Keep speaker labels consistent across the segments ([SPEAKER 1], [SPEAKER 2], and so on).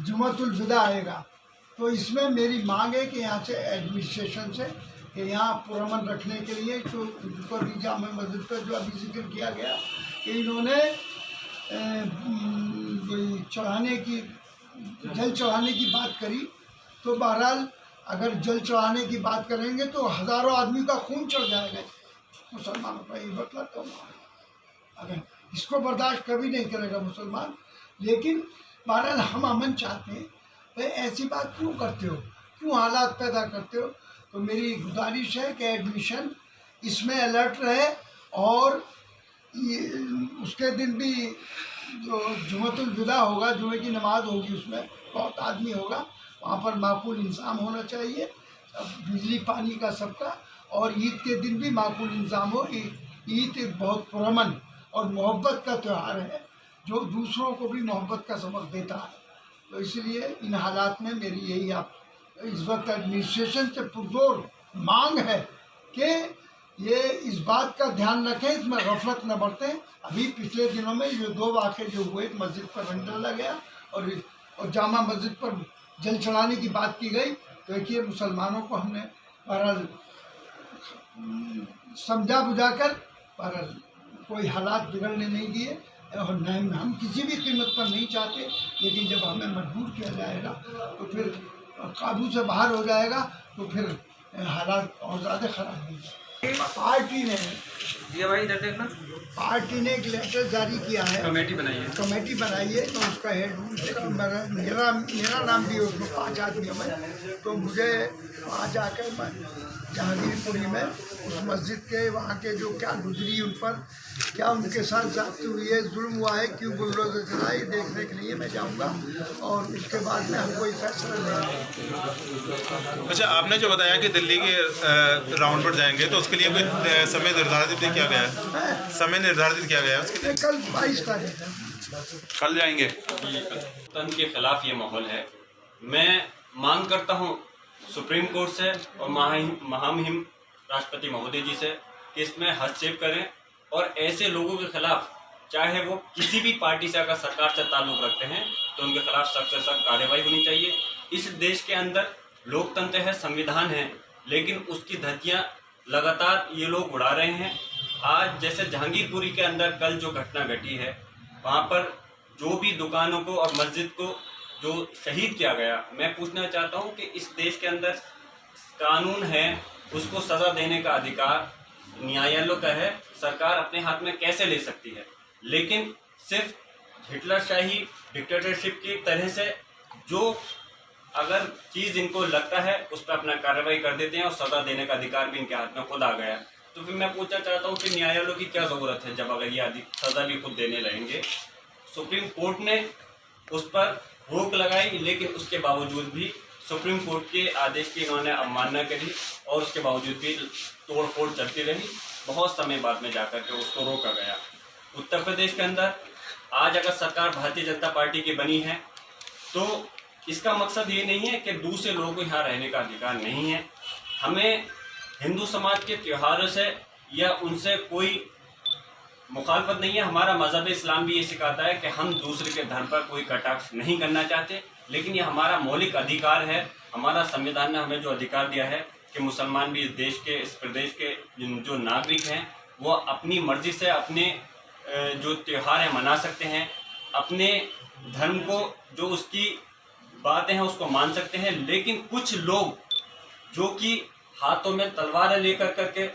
[SPEAKER 1] जुमातुल विदा आएगा, तो इसमें मेरी मांग है कि यहाँ से एडमिनिस्ट्रेशन से कि यहाँ पुरअमन रखने के लिए जो ऊपर भी जामा मस्जिद पर जो अभी जिक्र किया गया कि इन्होंने जल चढ़ाने की बात करी, तो बहरहाल अगर जल चढ़ाने की बात करेंगे तो हज़ारों आदमी का खून चढ़ जाएगा मुसलमानों का, ये बतलाता हूँ। अगर इसको बर्दाश्त कभी नहीं करेगा मुसलमान। लेकिन बहरहाल हम अमन चाहते हैं, भाई ऐसी बात क्यों करते हो, क्यों हालात पैदा करते हो। तो मेरी गुजारिश है कि एडमिशन इसमें अलर्ट रहे, और उसके दिन भी जो जुमतुल विदा होगा, जुमे की नमाज होगी, उसमें बहुत आदमी होगा, वहाँ पर माकूल इंतज़ाम होना चाहिए, बिजली पानी का सबका, और ईद के दिन भी माकूल इंतज़ाम हो। ईद एक बहुत पुरअमन और मोहब्बत का त्यौहार है, जो दूसरों को भी मोहब्बत का सबक देता है। तो इसलिए इन हालात में मेरी यही आप इस वक्त एडमिनिस्ट्रेशन से पुरजोर मांग है कि ये इस बात का ध्यान रखें, इसमें गफलत न बरतें। अभी पिछले दिनों में ये 2 वाक़े जो हुए, मस्जिद पर रंग डाला गया और जामा मस्जिद पर जल चढ़ाने की बात की गई, तो देखिए मुसलमानों को हमने बहरहाल समझा बुझाकर बहरहाल कोई हालात बिगड़ने नहीं दिए, और हम किसी भी कीमत पर नहीं चाहते। लेकिन जब हमें मजबूर किया जाएगा तो फिर काबू से बाहर हो जाएगा, तो फिर हालात और ज़्यादा ख़राब होंगे। पार्टी ने एक लेटर जारी किया है, कमेटी बनाई है, तो उसका हेड मेरा नाम भी उसमें 5 आदमियों में। तो मुझे वहाँ जाकर जहांगीरपुरी में उस मस्जिद के वहाँ के जो क्या गुजरी, उन पर क्या उनके साथ ज़्यादती हुई है, जुल्म हुआ है, क्यों बुलडोज़र चलाई, देखने के लिए मैं जाऊँगा, और उसके बाद में हम कोई फैसला लेंगे।
[SPEAKER 2] अच्छा, आपने जो बताया कि दिल्ली के राउंड पर जाएंगे, तो उसके लिए कोई समय निर्धारित किया गया है? समय निर्धारित किया गया है उसके लिए?
[SPEAKER 1] कल 22 तारीख है,
[SPEAKER 2] कल जाएंगे।
[SPEAKER 3] तन के खिलाफ ये माहौल है। मैं मांग करता हूँ सुप्रीम कोर्ट से और महामहिम राष्ट्रपति महोदय जी से कि इसमें हस्तक्षेप करें, और ऐसे लोगों के खिलाफ, चाहे वो किसी भी पार्टी से अगर सरकार से ताल्लुक़ रखते हैं, तो उनके खिलाफ सख्त से सख्त कार्रवाई होनी चाहिए। इस देश के अंदर लोकतंत्र है, संविधान है, लेकिन उसकी धज्जियाँ लगातार ये लोग उड़ा रहे हैं। आज जैसे जहांगीरपुरी के अंदर कल जो घटना घटी है, वहाँ पर जो भी दुकानों को और मस्जिद को जो शहीद किया गया, मैं पूछना चाहता हूँ कि इस देश के अंदर कानून है, उसको सज़ा देने का अधिकार न्यायालय का है, सरकार अपने हाथ में कैसे ले सकती है। लेकिन सिर्फ हिटलरशाही डिक्टेटरशिप की तरह से जो अगर चीज़ इनको लगता है उस पर अपना कार्रवाई कर देते हैं, और सज़ा देने का अधिकार भी इनके हाथ में खुद आ गया। तो फिर मैं पूछना चाहता हूँ कि न्यायालयों की क्या ज़रूरत है, जब अगर ये सज़ा भी खुद देने लगेंगे। सुप्रीम कोर्ट ने उस पर रोक लगाई, लेकिन उसके बावजूद भी सुप्रीम कोर्ट के आदेश की इन्होंने अवमानना करी, और उसके बावजूद भी तोड़ फोड़ चलती रही। बहुत समय बाद में जाकर के उसको रोका गया। उत्तर प्रदेश के अंदर आज अगर सरकार भारतीय जनता पार्टी की बनी है, तो इसका मकसद ये नहीं है कि दूसरे लोगों को यहाँ रहने का अधिकार नहीं है। हमें हिंदू समाज के त्योहारों से या उनसे कोई मुखालफत नहीं है। हमारा मज़हब इस्लाम भी ये सिखाता है कि हम दूसरे के धर्म पर कोई कटाक्ष नहीं करना चाहते, लेकिन ये हमारा मौलिक अधिकार है। हमारा संविधान ने हमें जो अधिकार दिया है कि मुसलमान भी इस देश के, इस प्रदेश के जो नागरिक हैं, वो अपनी मर्ज़ी से अपने जो त्यौहार हैं मना सकते हैं, अपने धर्म को जो उसकी बातें हैं उसको मान सकते हैं। लेकिन कुछ लोग जो कि हाथों में तलवारें लेकर करके,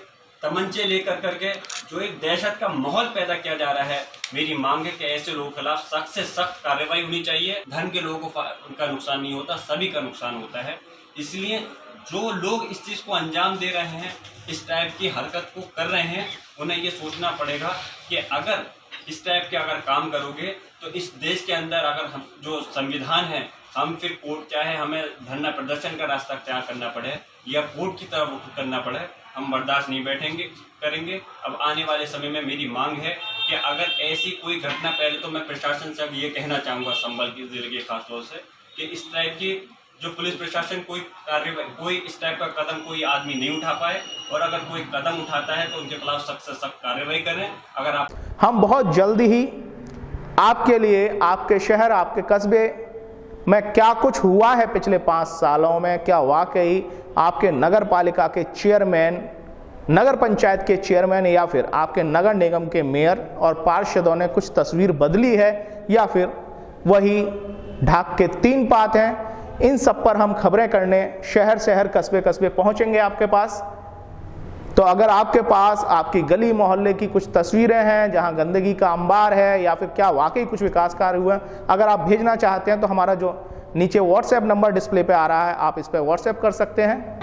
[SPEAKER 3] तमंचे लेकर करके जो एक दहशत का माहौल पैदा किया जा रहा है, मेरी मांग है कि ऐसे लोगों के खिलाफ सख्त से सख्त कार्रवाई होनी चाहिए। धर्म के लोगों को उनका नुकसान नहीं होता, सभी का नुकसान होता है। इसलिए जो लोग इस चीज़ को अंजाम दे रहे हैं, इस टाइप की हरकत को कर रहे हैं, उन्हें ये सोचना पड़ेगा कि अगर इस टाइप के अगर काम करोगे तो इस देश के अंदर अगर हम जो संविधान है, हम फिर कोर्ट, चाहे हमें धरना प्रदर्शन का रास्ता तय करना पड़े या कोर्ट की तरफ रुख करना पड़े, हम बर्दाश्त नहीं करेंगे। अब आने वाले समय में मेरी मांग है कि अगर ऐसी कोई घटना, पहले तो मैं प्रशासन से अब ये कहना चाहूँगा, संभल के ज़िले के खास तौर से, कि इस टाइप की जो पुलिस प्रशासन कोई इस टाइप का कदम कोई आदमी नहीं उठा पाए, और अगर कोई कदम उठाता है तो उनके खिलाफ सख्त से सख्त कार्रवाई करें। अगर आप
[SPEAKER 4] हम बहुत जल्दी ही आपके लिए, आपके शहर, आपके कस्बे में क्या कुछ हुआ है पिछले 5 सालों में, क्या वाकई आपके नगर पालिका के चेयरमैन, नगर पंचायत के चेयरमैन या फिर आपके नगर निगम के मेयर और पार्षदों ने कुछ तस्वीर बदली है या फिर वही ढाक के 3 पात हैं। इन सब पर हम खबरें करने शहर शहर कस्बे कस्बे पहुंचेंगे आपके पास। तो अगर आपके पास आपकी गली मोहल्ले की कुछ तस्वीरें हैं जहां गंदगी का अंबार है या फिर क्या वाकई कुछ विकास कार्य हुए, अगर आप भेजना चाहते हैं तो हमारा जो नीचे व्हाट्सएप नंबर डिस्प्ले पे आ रहा है, आप इस पर व्हाट्सएप कर सकते हैं।